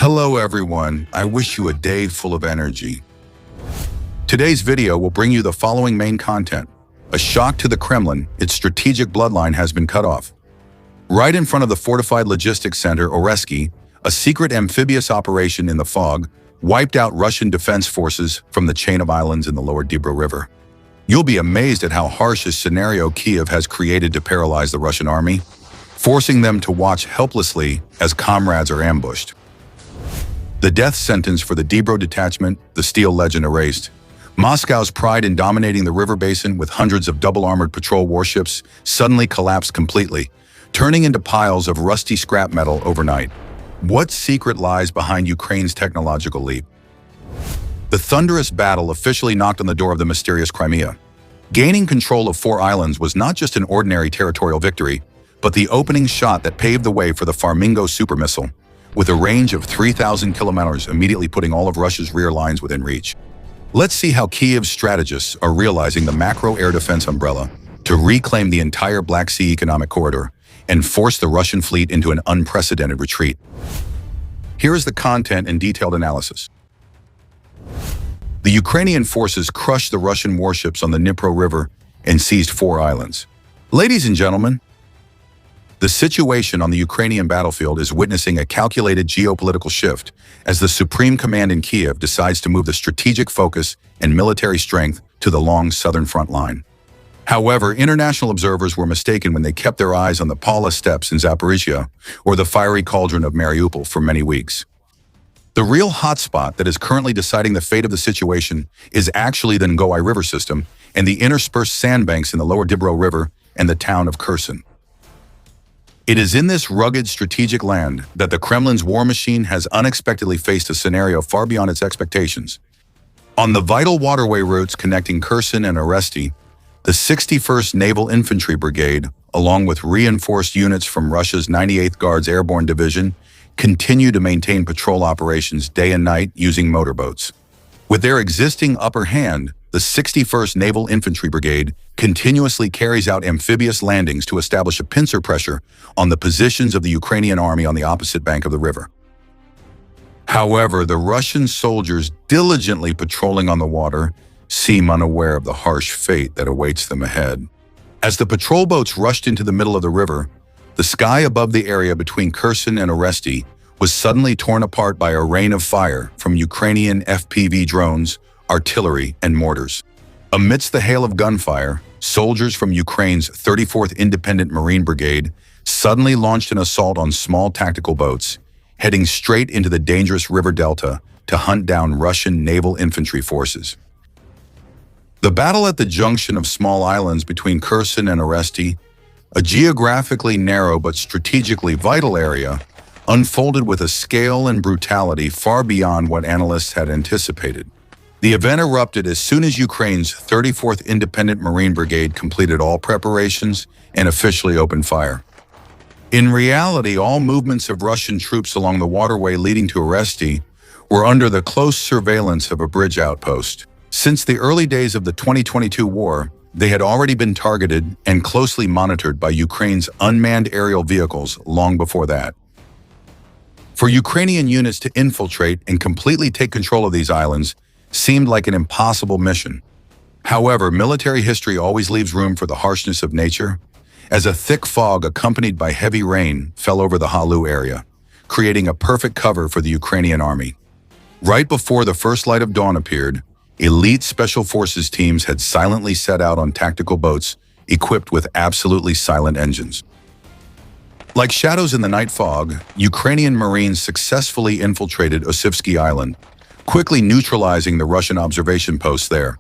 Hello everyone, I wish you a day full of energy. Today's video will bring you the following main content. A shock to the Kremlin, its strategic bloodline has been cut off. Right in front of the fortified logistics center Oresky, a secret amphibious operation in the fog wiped out Russian defense forces from the chain of islands in the lower Dnipro River. You'll be amazed at how harsh a scenario Kiev has created to paralyze the Russian army, forcing them to watch helplessly as comrades are ambushed. The death sentence for the Dnipro detachment, the Steel Legend erased. Moscow's pride in dominating the river basin with hundreds of double-armored patrol warships suddenly collapsed completely, turning into piles of rusty scrap metal overnight. What secret lies behind Ukraine's technological leap? The thunderous battle officially knocked on the door of the mysterious Crimea. Gaining control of 4 islands was not just an ordinary territorial victory, but the opening shot that paved the way for the Flamingo super missile, with a range of 3,000 kilometers immediately putting all of Russia's rear lines within reach. Let's see how Kiev's strategists are realizing the macro air defense umbrella to reclaim the entire Black Sea economic corridor and force the Russian fleet into an unprecedented retreat. Here is the content and detailed analysis. The Ukrainian forces crushed the Russian warships on the Dnipro River and seized 4 islands. Ladies and gentlemen, the situation on the Ukrainian battlefield is witnessing a calculated geopolitical shift as the Supreme Command in Kiev decides to move the strategic focus and military strength to the long southern front line. However, international observers were mistaken when they kept their eyes on the Pala steppes in Zaporizhia or the fiery cauldron of Mariupol for many weeks. The real hotspot that is currently deciding the fate of the situation is actually the Ngoi River system and the interspersed sandbanks in the lower Dnipro River and the town of Kherson. It is in this rugged strategic land that the Kremlin's war machine has unexpectedly faced a scenario far beyond its expectations. On the vital waterway routes connecting Kherson and Oresty, the 61st Naval Infantry Brigade, along with reinforced units from Russia's 98th Guards Airborne Division, continue to maintain patrol operations day and night using motorboats. With their existing upper hand, the 61st Naval Infantry Brigade continuously carries out amphibious landings to establish a pincer pressure on the positions of the Ukrainian army on the opposite bank of the river. However, the Russian soldiers diligently patrolling on the water seem unaware of the harsh fate that awaits them ahead. As the patrol boats rushed into the middle of the river, the sky above the area between Kherson and Oresty was suddenly torn apart by a rain of fire from Ukrainian FPV drones, artillery, and mortars. Amidst the hail of gunfire, soldiers from Ukraine's 34th Independent Marine Brigade suddenly launched an assault on small tactical boats, heading straight into the dangerous river delta to hunt down Russian naval infantry forces. The battle at the junction of small islands between Kherson and Oresty, a geographically narrow but strategically vital area, unfolded with a scale and brutality far beyond what analysts had anticipated. The event erupted as soon as Ukraine's 34th Independent Marine Brigade completed all preparations and officially opened fire. In reality, all movements of Russian troops along the waterway leading to Oresty were under the close surveillance of a bridge outpost. Since the early days of the 2022 war, they had already been targeted and closely monitored by Ukraine's unmanned aerial vehicles long before that. For Ukrainian units to infiltrate and completely take control of these islands seemed like an impossible mission. However, military history always leaves room for the harshness of nature, as a thick fog accompanied by heavy rain fell over the Halu area, creating a perfect cover for the Ukrainian army. Right before the first light of dawn appeared, elite special forces teams had silently set out on tactical boats equipped with absolutely silent engines. Like shadows in the night fog, Ukrainian Marines successfully infiltrated Osivsky Island, quickly neutralizing the Russian observation posts there.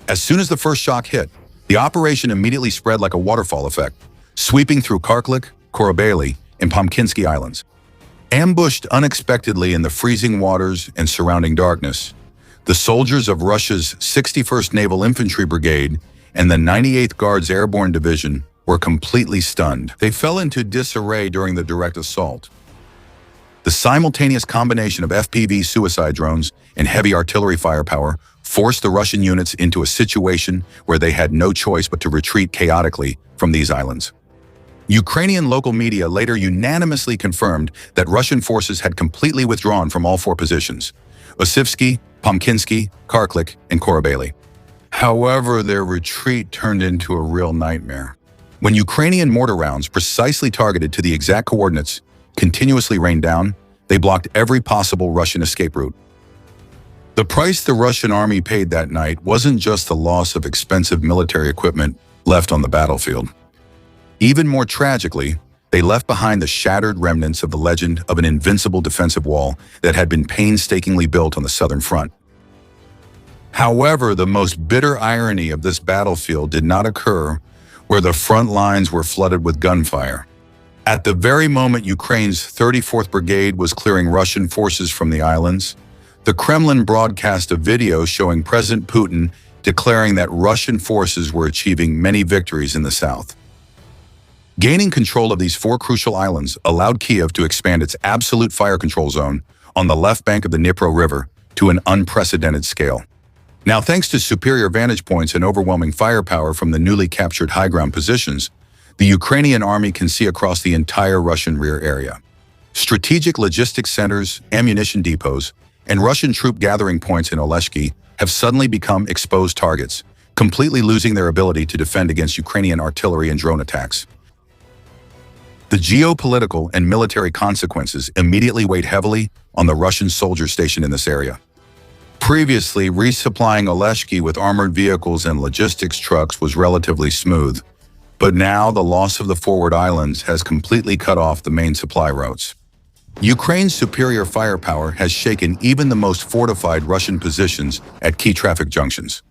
As soon as the first shock hit, the operation immediately spread like a waterfall effect, sweeping through Kharkiv, Korobeli, and Pomkinsky Islands. Ambushed unexpectedly in the freezing waters and surrounding darkness, the soldiers of Russia's 61st Naval Infantry Brigade and the 98th Guards Airborne Division were completely stunned. They fell into disarray during the direct assault. The simultaneous combination of FPV suicide drones and heavy artillery firepower forced the Russian units into a situation where they had no choice but to retreat chaotically from these islands. Ukrainian local media later unanimously confirmed that Russian forces had completely withdrawn from all four positions: Osivsky, Pomkinsky, Kharkiv, and Korabeli. However, their retreat turned into a real nightmare. When Ukrainian mortar rounds precisely targeted to the exact coordinates continuously rained down, they blocked every possible Russian escape route. The price the Russian army paid that night wasn't just the loss of expensive military equipment left on the battlefield. Even more tragically, they left behind the shattered remnants of the legend of an invincible defensive wall that had been painstakingly built on the southern front. However, the most bitter irony of this battlefield did not occur where the front lines were flooded with gunfire. At the very moment Ukraine's 34th Brigade was clearing Russian forces from the islands, the Kremlin broadcast a video showing President Putin declaring that Russian forces were achieving many victories in the south. Gaining control of these four crucial islands allowed Kiev to expand its absolute fire control zone on the left bank of the Dnipro River to an unprecedented scale. Now, thanks to superior vantage points and overwhelming firepower from the newly captured high ground positions, the Ukrainian army can see across the entire Russian rear area. Strategic logistics centers, ammunition depots, and Russian troop gathering points in Oleshki have suddenly become exposed targets, completely losing their ability to defend against Ukrainian artillery and drone attacks. The geopolitical and military consequences immediately weighed heavily on the Russian soldiers stationed in this area. Previously, resupplying Oleshki with armored vehicles and logistics trucks was relatively smooth, but now the loss of the forward islands has completely cut off the main supply routes. Ukraine's superior firepower has shaken even the most fortified Russian positions at key traffic junctions,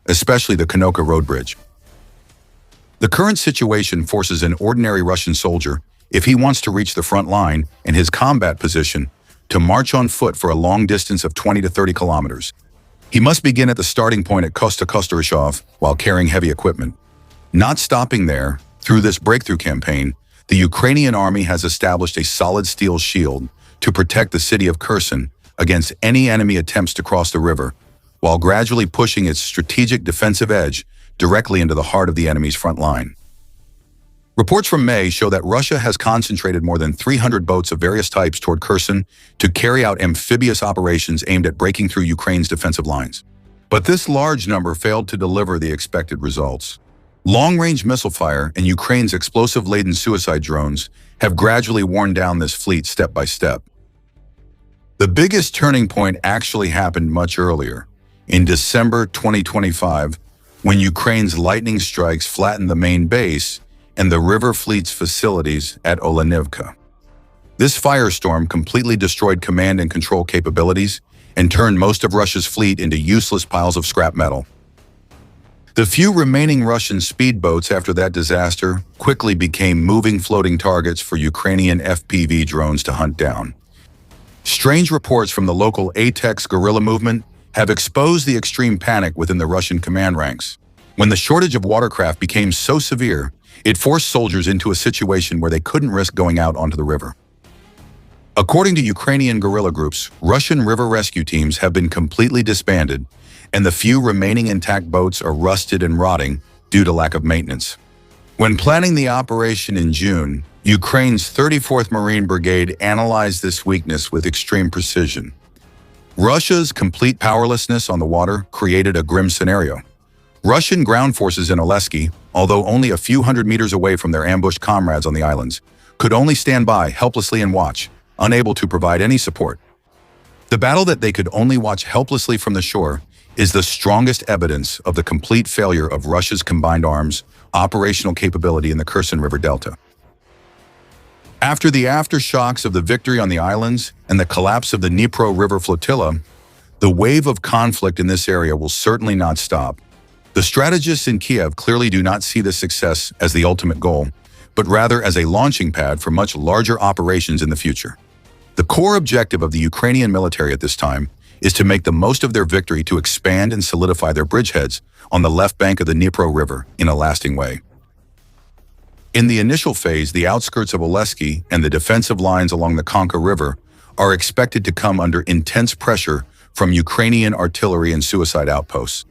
especially the Kanoka road bridge. The current situation forces an ordinary Russian soldier, if he wants to reach the front line and his combat position, to march on foot for a long distance of 20 to 30 kilometers. He must begin at the starting point at Kosta-Kostoryshov while carrying heavy equipment. Not stopping there, through this breakthrough campaign, the Ukrainian army has established a solid steel shield to protect the city of Kherson against any enemy attempts to cross the river, while gradually pushing its strategic defensive edge directly into the heart of the enemy's front line. Reports from May show that Russia has concentrated more than 300 boats of various types toward Kherson to carry out amphibious operations aimed at breaking through Ukraine's defensive lines. But this large number failed to deliver the expected results. Long-range missile fire and Ukraine's explosive-laden suicide drones have gradually worn down this fleet step by step. The biggest turning point actually happened much earlier, in December 2025, when Ukraine's lightning strikes flattened the main base and the River Fleet's facilities at Olenivka. This firestorm completely destroyed command and control capabilities and turned most of Russia's fleet into useless piles of scrap metal. The few remaining Russian speedboats after that disaster quickly became moving floating targets for Ukrainian FPV drones to hunt down. Strange reports from the local ATEX guerrilla movement have exposed the extreme panic within the Russian command ranks. When the shortage of watercraft became so severe, it forced soldiers into a situation where they couldn't risk going out onto the river. According to Ukrainian guerrilla groups, Russian river rescue teams have been completely disbanded, and the few remaining intact boats are rusted and rotting due to lack of maintenance. When planning the operation in June, Ukraine's 34th Marine Brigade analyzed this weakness with extreme precision. Russia's complete powerlessness on the water created a grim scenario. Russian ground forces in Oleshki, although only a few hundred meters away from their ambushed comrades on the islands, could only stand by helplessly and watch, unable to provide any support. The battle that they could only watch helplessly from the shore is the strongest evidence of the complete failure of Russia's combined arms operational capability in the Kherson River Delta. After the aftershocks of the victory on the islands and the collapse of the Dnipro River flotilla, the wave of conflict in this area will certainly not stop. The strategists in Kiev clearly do not see this success as the ultimate goal, but rather as a launching pad for much larger operations in the future. The core objective of the Ukrainian military at this time is to make the most of their victory to expand and solidify their bridgeheads on the left bank of the Dnipro River in a lasting way. In the initial phase, the outskirts of Oleshki and the defensive lines along the Konka River are expected to come under intense pressure from Ukrainian artillery and suicide outposts.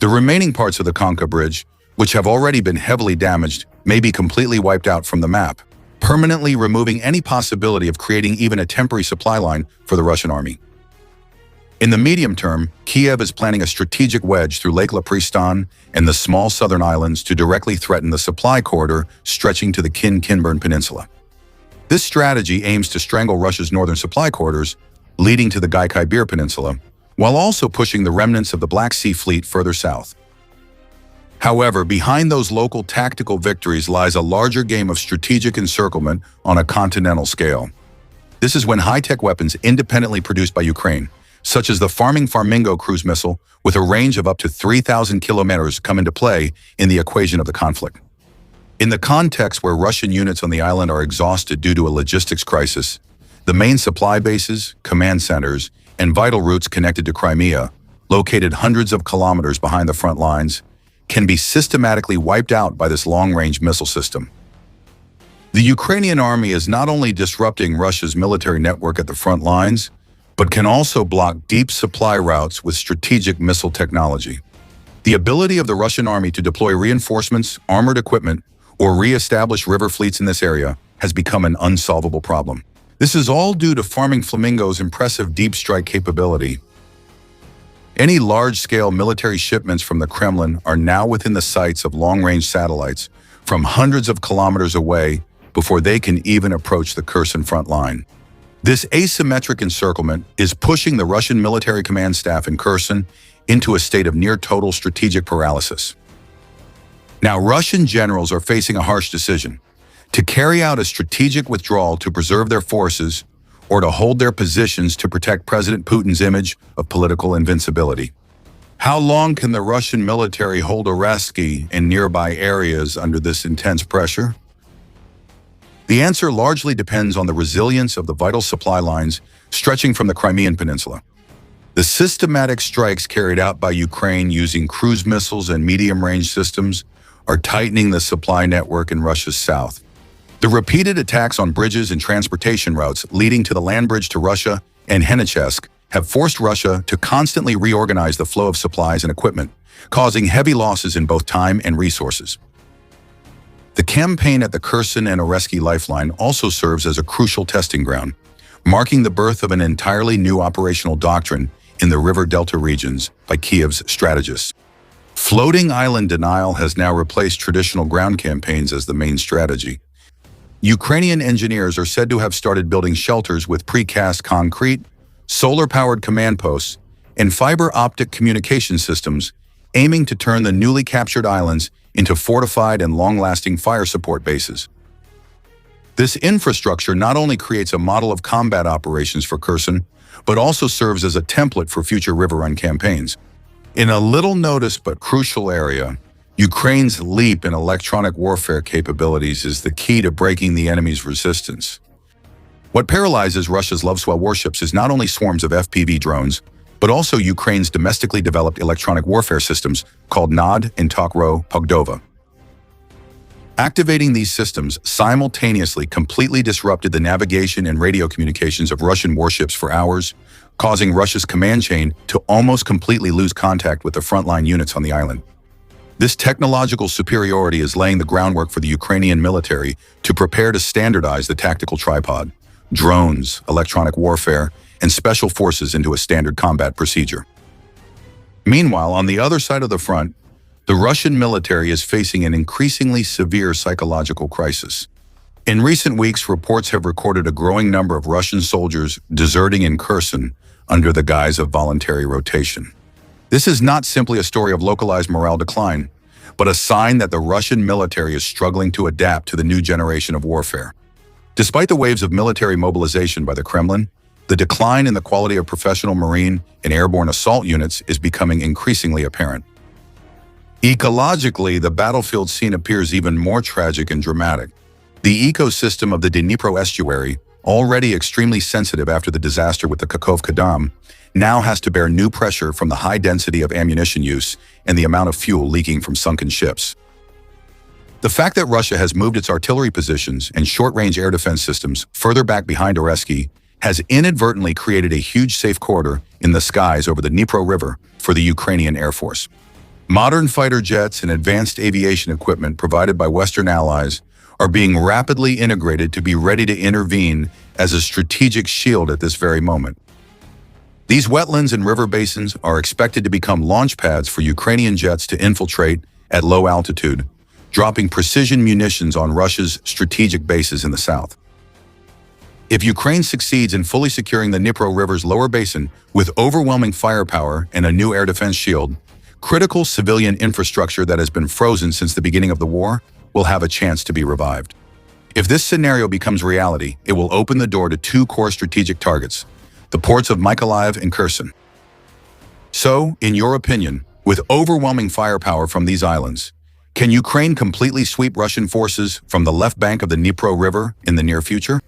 The remaining parts of the Konka Bridge, which have already been heavily damaged, may be completely wiped out from the map, permanently removing any possibility of creating even a temporary supply line for the Russian army. In the medium term, Kiev is planning a strategic wedge through Lake Lapristan and the small southern islands to directly threaten the supply corridor stretching to the Kinburn Peninsula. This strategy aims to strangle Russia's northern supply corridors, leading to the Guadalquivir Peninsula, while also pushing the remnants of the Black Sea Fleet further south. However, behind those local tactical victories lies a larger game of strategic encirclement on a continental scale. This is when high-tech weapons independently produced by Ukraine, such as the Flamingo cruise missile with a range of up to 3,000 kilometers, come into play in the equation of the conflict. In the context where Russian units on the island are exhausted due to a logistics crisis, the main supply bases, command centers, and vital routes connected to Crimea, located hundreds of kilometers behind the front lines, can be systematically wiped out by this long-range missile system. The Ukrainian army is not only disrupting Russia's military network at the front lines, but can also block deep supply routes with strategic missile technology. The ability of the Russian army to deploy reinforcements, armored equipment, or re-establish river fleets in this area has become an unsolvable problem. This is all due to Flamingo's impressive deep strike capability. Any large-scale military shipments from the Kremlin are now within the sights of long-range satellites from hundreds of kilometers away before they can even approach the Kherson front line. This asymmetric encirclement is pushing the Russian military command staff in Kherson into a state of near-total strategic paralysis. Now, Russian generals are facing a harsh decision: to carry out a strategic withdrawal to preserve their forces, or to hold their positions to protect President Putin's image of political invincibility. How long can the Russian military hold Oresky and nearby areas under this intense pressure? The answer largely depends on the resilience of the vital supply lines stretching from the Crimean Peninsula. The systematic strikes carried out by Ukraine using cruise missiles and medium-range systems are tightening the supply network in Russia's south. The repeated attacks on bridges and transportation routes leading to the land bridge to Russia and Henichesk have forced Russia to constantly reorganize the flow of supplies and equipment, causing heavy losses in both time and resources. The campaign at the Kherson and Oresky lifeline also serves as a crucial testing ground, marking the birth of an entirely new operational doctrine in the river delta regions by Kiev's strategists. Floating island denial has now replaced traditional ground campaigns as the main strategy. Ukrainian engineers are said to have started building shelters with precast concrete, solar-powered command posts, and fiber-optic communication systems, aiming to turn the newly captured islands into fortified and long-lasting fire support bases. This infrastructure not only creates a model of combat operations for Kherson, but also serves as a template for future river-run campaigns. In a little-noticed but crucial area, Ukraine's leap in electronic warfare capabilities is the key to breaking the enemy's resistance. What paralyzes Russia's love-swell warships is not only swarms of FPV drones, but also Ukraine's domestically developed electronic warfare systems called NAD and Tokro Pogdova. Activating these systems simultaneously completely disrupted the navigation and radio communications of Russian warships for hours, causing Russia's command chain to almost completely lose contact with the frontline units on the island. This technological superiority is laying the groundwork for the Ukrainian military to prepare to standardize the tactical tripod, drones, electronic warfare, and special forces into a standard combat procedure. Meanwhile, on the other side of the front, the Russian military is facing an increasingly severe psychological crisis. In recent weeks, reports have recorded a growing number of Russian soldiers deserting in Kherson under the guise of voluntary rotation. This is not simply a story of localized morale decline, but a sign that the Russian military is struggling to adapt to the new generation of warfare. Despite the waves of military mobilization by the Kremlin, the decline in the quality of professional marine and airborne assault units is becoming increasingly apparent. Ecologically, the battlefield scene appears even more tragic and dramatic. The ecosystem of the Dnipro estuary, already extremely sensitive after the disaster with the Kakhovka Dam, now has to bear new pressure from the high density of ammunition use and the amount of fuel leaking from sunken ships. The fact that Russia has moved its artillery positions and short-range air defense systems further back behind Oresky has inadvertently created a huge safe corridor in the skies over the Dnipro River for the Ukrainian Air Force. Modern fighter jets and advanced aviation equipment provided by Western allies are being rapidly integrated to be ready to intervene as a strategic shield at this very moment. These wetlands and river basins are expected to become launch pads for Ukrainian jets to infiltrate at low altitude, dropping precision munitions on Russia's strategic bases in the south. If Ukraine succeeds in fully securing the Dnipro River's lower basin with overwhelming firepower and a new air defense shield, critical civilian infrastructure that has been frozen since the beginning of the war will have a chance to be revived. If this scenario becomes reality, it will open the door to two core strategic targets, the ports of Mykolaiv and Kherson. So, in your opinion, with overwhelming firepower from these islands, can Ukraine completely sweep Russian forces from the left bank of the Dnipro River in the near future?